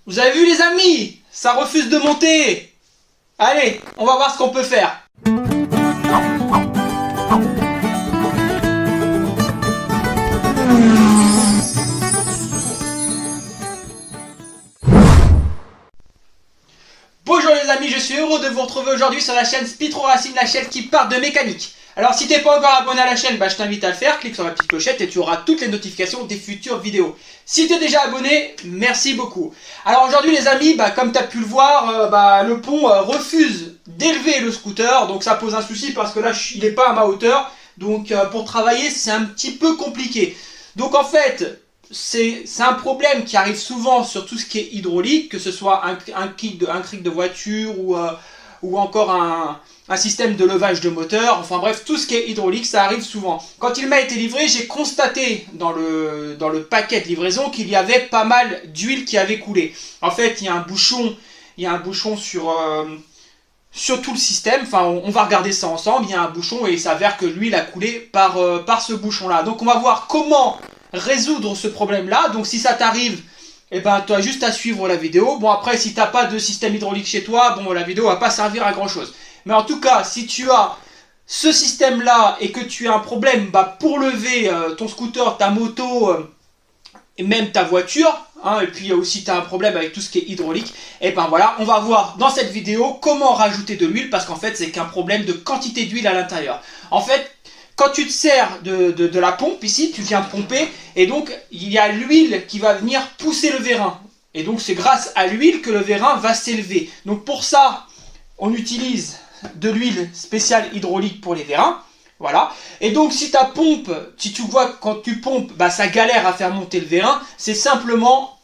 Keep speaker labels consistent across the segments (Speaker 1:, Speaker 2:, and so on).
Speaker 1: Vous avez vu les amis? Ça refuse de monter. Allez, on va voir ce qu'on peut faire. Bonjour les amis, je suis heureux de vous retrouver aujourd'hui sur la chaîne Speedro Racing, la chaîne qui parle de mécanique. Alors si t'es pas encore abonné à la chaîne, je t'invite à le faire, clique sur la petite clochette et tu auras toutes les notifications des futures vidéos. Si t'es déjà abonné, merci beaucoup. Alors aujourd'hui les amis, comme tu as pu le voir, le pont refuse d'élever le scooter, donc ça pose un souci parce que là il n'est pas à ma hauteur, donc pour travailler c'est un petit peu compliqué. Donc en fait, c'est un problème qui arrive souvent sur tout ce qui est hydraulique, que ce soit un cric de voiture ou encore un système de levage de moteur. Enfin bref, tout ce qui est hydraulique, ça arrive souvent. Quand il m'a été livré, j'ai constaté dans le paquet de livraison qu'il y avait pas mal d'huile qui avait coulé. En fait, il y a un bouchon sur tout le système. Enfin, on va regarder ça ensemble. Il y a un bouchon et il s'avère que l'huile a coulé par ce bouchon-là. Donc on va voir comment résoudre ce problème-là. Donc si ça t'arrive, tu as juste à suivre la vidéo. Bon après, si tu n'as pas de système hydraulique chez toi, la vidéo va pas servir à grand-chose. Mais en tout cas, si tu as ce système-là et que tu as un problème pour lever ton scooter, ta moto et même ta voiture, et puis aussi tu as un problème avec tout ce qui est hydraulique, et voilà, on va voir dans cette vidéo comment rajouter de l'huile, parce qu'en fait c'est qu'un problème de quantité d'huile à l'intérieur. En fait, quand tu te sers de la pompe ici, tu viens pomper, et donc il y a l'huile qui va venir pousser le vérin. Et donc c'est grâce à l'huile que le vérin va s'élever. Donc pour ça, on utilise de l'huile spéciale hydraulique pour les vérins. Voilà. Et donc si ta pompe, si tu vois quand tu pompes, ça galère à faire monter le vérin, c'est simplement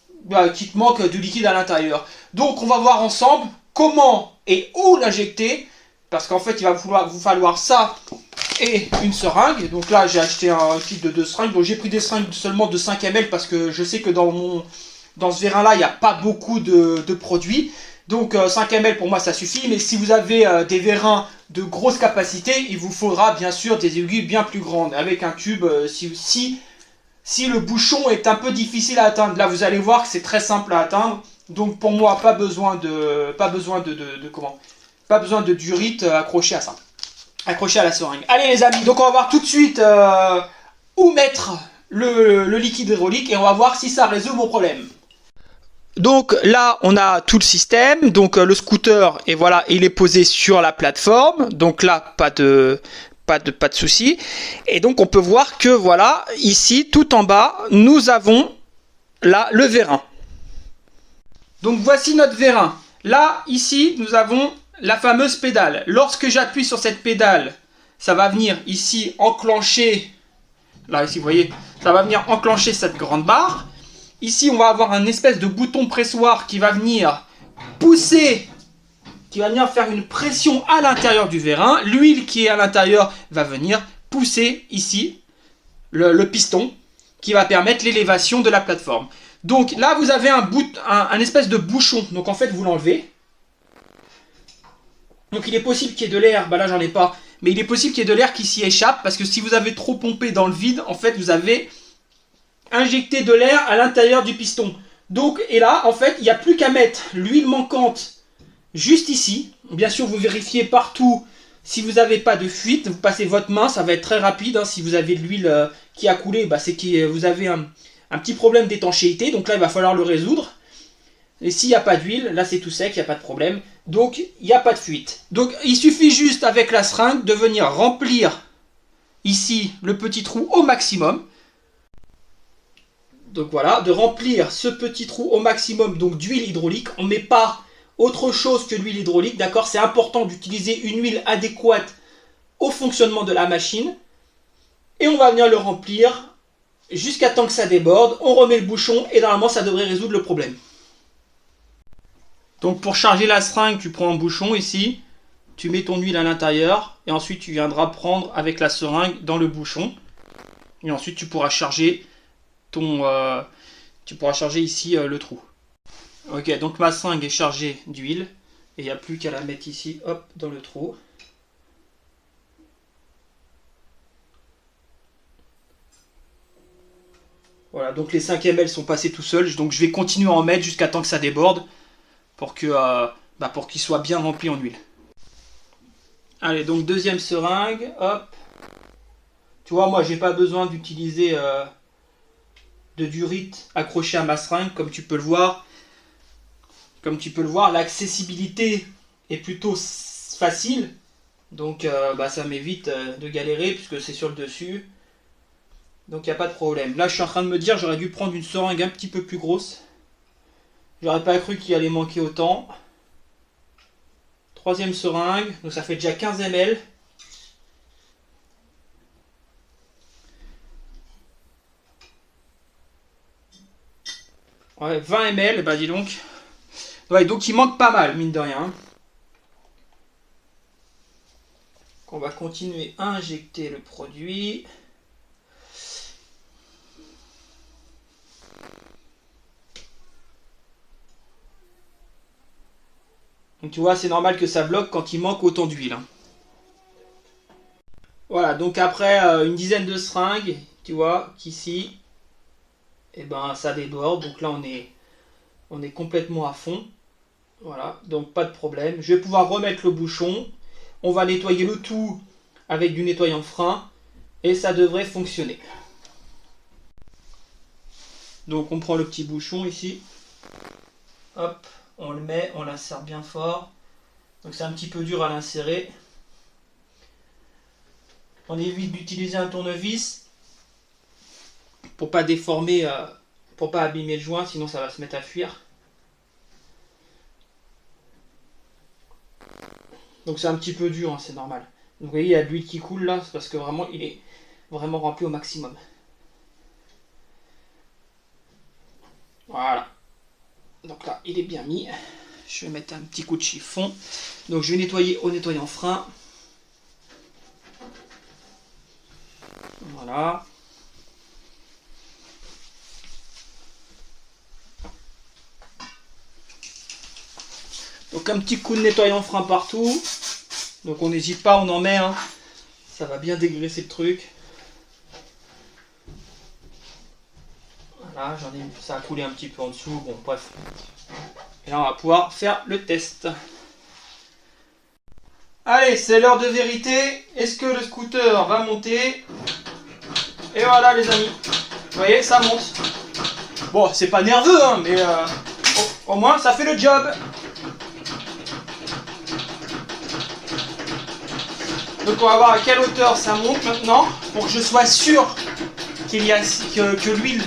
Speaker 1: qu'il te manque de liquide à l'intérieur. Donc on va voir ensemble comment et où l'injecter, parce qu'en fait il va vous falloir ça et une seringue. Donc là j'ai acheté un kit de 2 seringues, donc j'ai pris des seringues seulement de 5 ml parce que je sais que dans ce vérin là il n'y a pas beaucoup de produits. Donc 5 ml pour moi ça suffit, mais si vous avez des vérins de grosse capacité, il vous faudra bien sûr des aiguilles bien plus grandes, avec un tube si le bouchon est un peu difficile à atteindre. Là vous allez voir que c'est très simple à atteindre, donc pour moi pas besoin de durite accroché à ça. Accroché à la seringue. Allez les amis, donc on va voir tout de suite où mettre le liquide hydraulique et on va voir si ça résout mon problème. Donc là, on a tout le système. Donc le scooter, et voilà, il est posé sur la plateforme. Donc là, pas de souci. Et donc on peut voir que voilà, ici, tout en bas, nous avons là le vérin. Donc voici notre vérin. Là, ici, nous avons la fameuse pédale. Lorsque j'appuie sur cette pédale, ça va venir ici enclencher. Là, ici, vous voyez, ça va venir enclencher cette grande barre. Ici, on va avoir un espèce de bouton pressoir qui va venir pousser, qui va venir faire une pression à l'intérieur du vérin. L'huile qui est à l'intérieur va venir pousser ici le piston qui va permettre l'élévation de la plateforme. Donc là, vous avez un espèce de bouchon. Donc en fait, vous l'enlevez. Donc il est possible qu'il y ait de l'air. Là, j'en ai pas. Mais il est possible qu'il y ait de l'air qui s'y échappe parce que si vous avez trop pompé dans le vide, en fait, vous avez injecter de l'air à l'intérieur du piston. Donc, et là, en fait, il n'y a plus qu'à mettre l'huile manquante juste ici. Bien sûr, vous vérifiez partout si vous n'avez pas de fuite. Vous passez votre main, ça va être très rapide. Si vous avez de l'huile qui a coulé, c'est que vous avez un petit problème d'étanchéité. Donc là, il va falloir le résoudre. Et s'il n'y a pas d'huile, là c'est tout sec, il n'y a pas de problème. Donc, il n'y a pas de fuite. Donc, il suffit juste avec la seringue de venir remplir ici le petit trou au maximum. Donc voilà, de remplir ce petit trou au maximum d'huile hydraulique. On ne met pas autre chose que l'huile hydraulique, d'accord? C'est important d'utiliser une huile adéquate au fonctionnement de la machine. Et on va venir le remplir jusqu'à temps que ça déborde. On remet le bouchon et normalement ça devrait résoudre le problème. Donc pour charger la seringue, tu prends un bouchon ici, tu mets ton huile à l'intérieur et ensuite tu viendras prendre avec la seringue dans le bouchon. Et ensuite tu pourras charger ici le trou. Ok, donc ma seringue est chargée d'huile et il n'y a plus qu'à la mettre ici, hop, dans le trou. Voilà, donc les 5 ml sont passés tout seuls. Donc je vais continuer à en mettre jusqu'à temps que ça déborde pour qu'il soit bien rempli en huile. Allez, donc deuxième seringue, hop. Tu vois, moi j'ai pas besoin d'utiliser de durite accroché à ma seringue, comme tu peux le voir. Comme tu peux le voir, l'accessibilité est plutôt facile. Donc ça m'évite de galérer puisque c'est sur le dessus. Donc il n'y a pas de problème. Là je suis en train de me dire j'aurais dû prendre une seringue un petit peu plus grosse. J'aurais pas cru qu'il allait manquer autant. Troisième seringue, donc ça fait déjà 15 ml. Ouais, 20 ml, bah dis donc. Ouais, donc il manque pas mal, mine de rien. On va continuer à injecter le produit. Donc tu vois, c'est normal que ça bloque quand il manque autant d'huile. Hein. Voilà, donc après une dizaine de seringues, tu vois qu'ici, et ben ça déborde. Donc là on est complètement à fond. Voilà, donc pas de problème. Je vais pouvoir remettre le bouchon. On va nettoyer le tout avec du nettoyant frein et ça devrait fonctionner. Donc on prend le petit bouchon ici. Hop, on le met, on l'insère bien fort. Donc c'est un petit peu dur à l'insérer. On évite d'utiliser un tournevis pour pas déformer, pour pas abîmer le joint, sinon ça va se mettre à fuir. Donc c'est un petit peu dur, hein, c'est normal. Donc vous voyez, il y a de l'huile qui coule là, c'est parce que vraiment il est vraiment rempli au maximum. Voilà. Donc là, il est bien mis. Je vais mettre un petit coup de chiffon. Donc je vais nettoyer au nettoyant frein. Voilà. Donc un petit coup de nettoyant frein partout. Donc on n'hésite pas, on en met. Hein. Ça va bien dégraisser le truc. Voilà, ça a coulé un petit peu en dessous. Bon, bref. Et là, on va pouvoir faire le test. Allez, c'est l'heure de vérité. Est-ce que le scooter va monter? Et voilà, les amis. Vous voyez, ça monte. Bon, c'est pas nerveux, hein, mais au moins, ça fait le job. Donc, on va voir à quelle hauteur ça monte maintenant, pour que je sois sûr que l'huile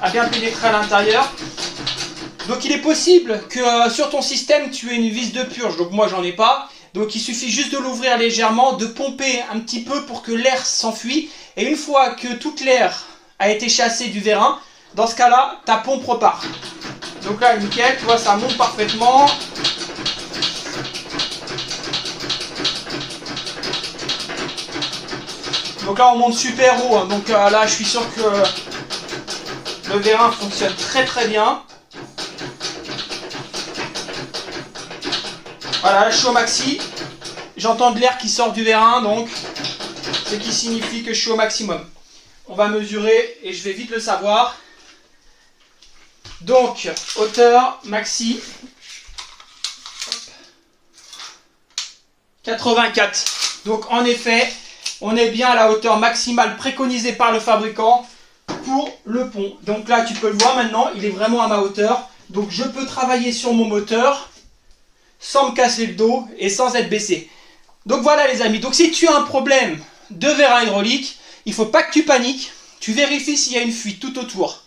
Speaker 1: a bien pénétré à l'intérieur. Donc, il est possible que sur ton système, tu aies une vis de purge. Donc, moi, j'en ai pas. Donc, il suffit juste de l'ouvrir légèrement, de pomper un petit peu pour que l'air s'enfuit. Et une fois que toute l'air a été chassé du vérin, dans ce cas-là, ta pompe repart. Donc là, nickel, tu vois, ça monte parfaitement. Donc là, on monte super haut. Hein. Donc là, je suis sûr que le vérin fonctionne très très bien. Voilà, là, je suis au maxi. J'entends de l'air qui sort du vérin, donc ce qui signifie que je suis au maximum. On va mesurer et je vais vite le savoir. Donc, hauteur, maxi. 84. Donc, en effet, on est bien à la hauteur maximale préconisée par le fabricant pour le pont. Donc là, tu peux le voir maintenant, il est vraiment à ma hauteur. Donc, je peux travailler sur mon moteur sans me casser le dos et sans être baissé. Donc voilà les amis, donc si tu as un problème de vérin hydraulique, il ne faut pas que tu paniques, tu vérifies s'il y a une fuite tout autour.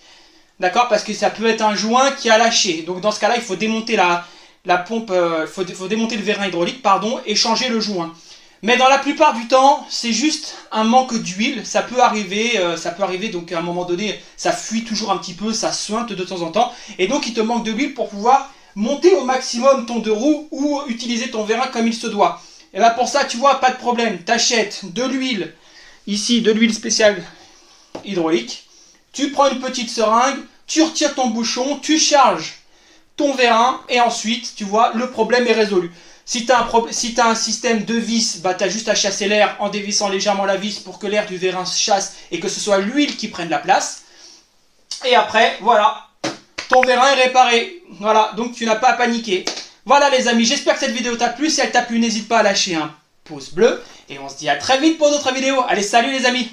Speaker 1: D'accord? Parce que ça peut être un joint qui a lâché. Donc dans ce cas-là, il faut démonter la pompe, faut démonter le vérin hydraulique, pardon, et changer le joint. Mais dans la plupart du temps, c'est juste un manque d'huile. Ça peut arriver, donc à un moment donné, ça fuit toujours un petit peu, ça suinte de temps en temps. Et donc il te manque de l'huile pour pouvoir monter au maximum ton deux roues ou utiliser ton vérin comme il se doit. Et là pour ça, tu vois, pas de problème. Tu achètes de l'huile, ici de l'huile spéciale hydraulique. Tu prends une petite seringue, tu retires ton bouchon, tu charges ton vérin et ensuite, tu vois, le problème est résolu. Si tu as un système de vis, bah, tu as juste à chasser l'air en dévissant légèrement la vis pour que l'air du vérin se chasse et que ce soit l'huile qui prenne la place. Et après, voilà, ton vérin est réparé. Voilà, donc tu n'as pas à paniquer. Voilà les amis, j'espère que cette vidéo t'a plu. Si elle t'a plu, n'hésite pas à lâcher un pouce bleu. Et on se dit à très vite pour d'autres vidéos. Allez, salut les amis!